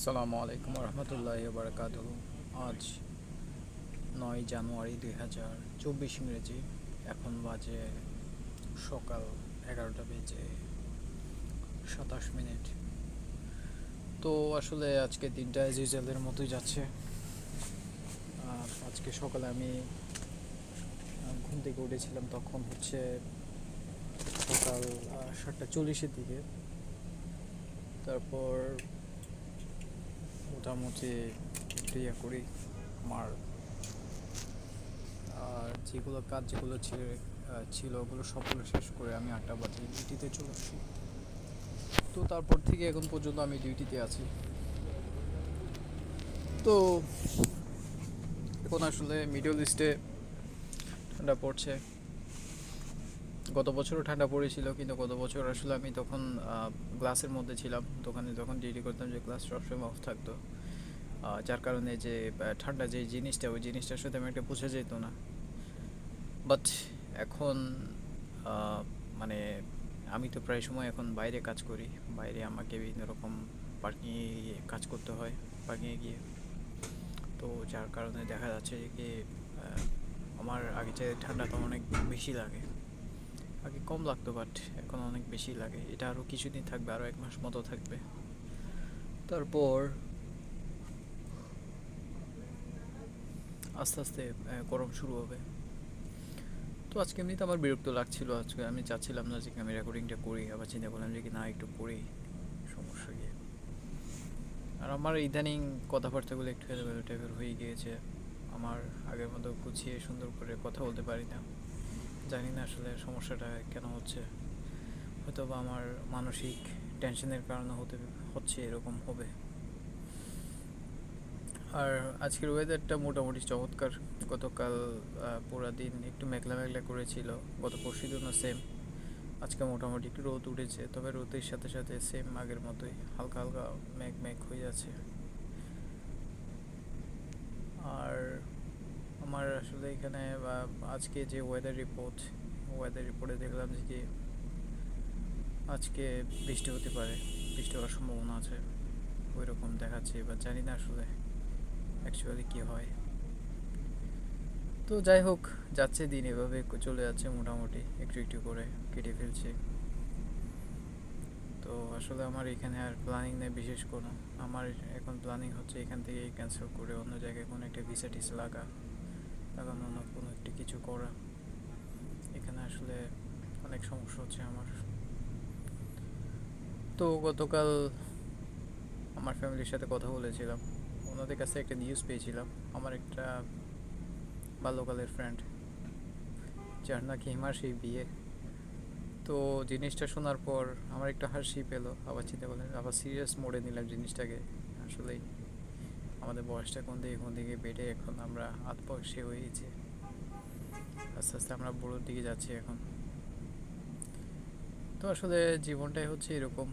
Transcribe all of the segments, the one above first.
আসসালামু আলাইকুম রহমতুল্লাহি বারাকাতুহু। আজ 9 জানুয়ারি 2024 ইংরেজি। এখন বাজে সকাল 11টা বেজে 27 মিনিট। তো আসলে আজকে দিনটা অ্যাজ ইউজুয়ালের মতোই যাচ্ছে। আজকে সকালে আমি ঘুম থেকে উঠেছিলাম তখন হচ্ছে সকাল 7টা 40-এর দিকে। তারপর মোটামুটি একটু করি। আমার আর যেগুলো ছিল ওগুলো সবগুলো শেষ করে আমি 8টা বাজে ডিউটিতে চলে আসি। তো তারপর থেকে এখন পর্যন্ত আমি ডিউটিতে আছি। তো এখন আসলে মিডল ইস্টে ঠান্ডা পড়ছে। গত বছরও ঠান্ডা পড়েছিল, কিন্তু গত বছর আসলে আমি তখন গ্লাসের মধ্যে ছিলাম। দোকানে যখন ডিউটি করতাম যে গ্লাস সবসময় অফ থাকতো, যার কারণে যে ঠান্ডা যে জিনিসটা ওই জিনিসটার সাথে আমি একটা বোঝা যেত না। বাট এখন মানে আমি তো প্রায় সময় এখন বাইরে কাজ করি। বাইরে আমাকে বিভিন্ন রকম পার্কিংয়ে কাজ করতে হয়, পার্কিংয়ে গিয়ে। তো যার কারণে দেখা যাচ্ছে যে আমার আগে যে ঠান্ডাটা অনেক বেশি লাগে। আগে কম লাগতো, বাট এখন অনেক বেশি লাগে। এটা আরও কিছুদিন থাকবে, আরও 1 মাস মতো থাকবে। তারপর আস্তে আস্তে গরম শুরু হবে। তো আজকে এমনিতে আমার বিরক্ত লাগছিল। আজকে আমি চাচ্ছিলাম না যে আমি রেকর্ডিংটা করি, আবার চিন্তা করলাম যে কি না, একটু করি, সমস্যা গিয়ে। আর আমার ইদানিং কথাবার্তাগুলো একটু এলোমেলো টাইপের হয়ে গিয়েছে। আমার আগের মতো গুছিয়ে সুন্দর করে কথা বলতে পারি না। জানি না আসলে সমস্যাটা কেন হচ্ছে। হয়তো বা আমার মানসিক টেনশনের কারণে হচ্ছে এরকম হবে। আর আজকের ওয়েদারটা মোটামুটি চমৎকার। গতকাল পুরা দিন একটু মেঘলা মেঘলা করেছিল, গত পরশু দিনও সেম। আজকে মোটামুটি একটু রোদ উঠেছে, তবে রোদের সাথে সাথে সেম আগের মতোই হালকা হালকা মেঘ মেঘ হয়ে যাচ্ছে। আর আমার আসলে এখানে আজকে যে ওয়েদার রিপোর্টে দেখলাম যে কি আজকে বৃষ্টি হতে পারে, বৃষ্টি হওয়ার সম্ভাবনা আছে ওই রকম দেখাচ্ছে। এবার জানি না আসলে অ্যাকচুয়ালি কী হয়। তো যাই হোক, যাচ্ছে দিন এভাবে চলে যাচ্ছে, মোটামুটি একটু একটু করে কেটে ফেলছে। তো আসলে আমার এখানে আর প্ল্যানিং নেই বিশেষ কোনো। আমার এখন প্ল্যানিং হচ্ছে এখান থেকে ক্যান্সেল করে অন্য জায়গায় কোনো একটা ভিসা টিসা লাগানো, অন্য কোনো একটা কিছু করা। এখানে আসলে অনেক সমস্যা হচ্ছে আমার। তো গতকাল আমার ফ্যামিলির সাথে কথা বলেছিলাম, ওনাদের কাছে একটা নিউজ পেয়েছিলাম। আমার একটা বাল্যকালের ফ্রেন্ড, যার নাকি হিমাশি বিয়ে। তো জিনিসটা শোনার পর আমার একটু হাসি পেলো, আবার চিন্তা করলাম, আবার সিরিয়াস মোডে নিলাম জিনিসটাকে। আসলেই আমাদের বয়সটা কোন দিকে বেড়ে এখন আমরা আধবয়সী হয়ে গেছি। আস্তে আস্তে আমরা বুড়োর দিকে যাচ্ছি এখন। তো আসলে জীবনটাই হচ্ছে এরকম।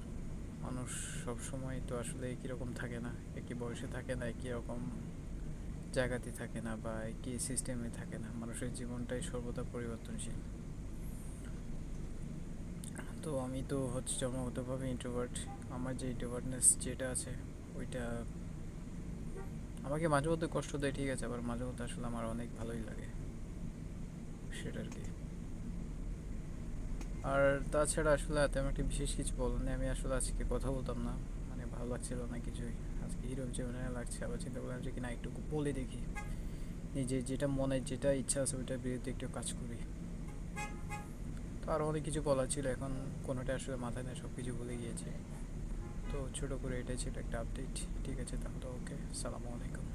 মানুষ সব সময় তো আসলে একই রকম থাকে না, একই বয়সে থাকে না, একই রকম জায়গাতে থাকে না, বা একই সিস্টেমে থাকে না। মানুষের জীবনটাই সর্বদা পরিবর্তনশীল। তো আমি তো হচ্ছে জন্মগতভাবে ইন্ট্রোভার্ট। আমার যে ইন্ট্রোভার্টনেস যেটা আছে ওইটা আমাকে মাঝে মধ্যে কষ্ট দেয়, ঠিক আছে, আবার মাঝে মধ্যে আসলে আমার অনেক ভালোই লাগে সেটা আর কি। আর তাছাড়া আসলে তেমন একটা বিশেষ কিছু বলার নেই। আমি আসলে আজকে কথা বলতাম না, মানে ভালো লাগছিল না কিছুই। আজকে হিরোর জীবনে লাগছে, আবার চিন্তা করলাম যে কিনা একটু বলে দেখি, নিজে যেটা মনে যেটা ইচ্ছা আছে ওইটার বিরুদ্ধে একটু কাজ করি। তো আরও অনেক কিছু বলার ছিল, এখন কোনোটা আসলে মাথায় নেই, সব কিছু ভুলে গিয়েছি। তো ছোটো করে এটাই ছিল একটা আপডেট। ঠিক আছে, তাহলে ওকে, সালামু আলাইকুম।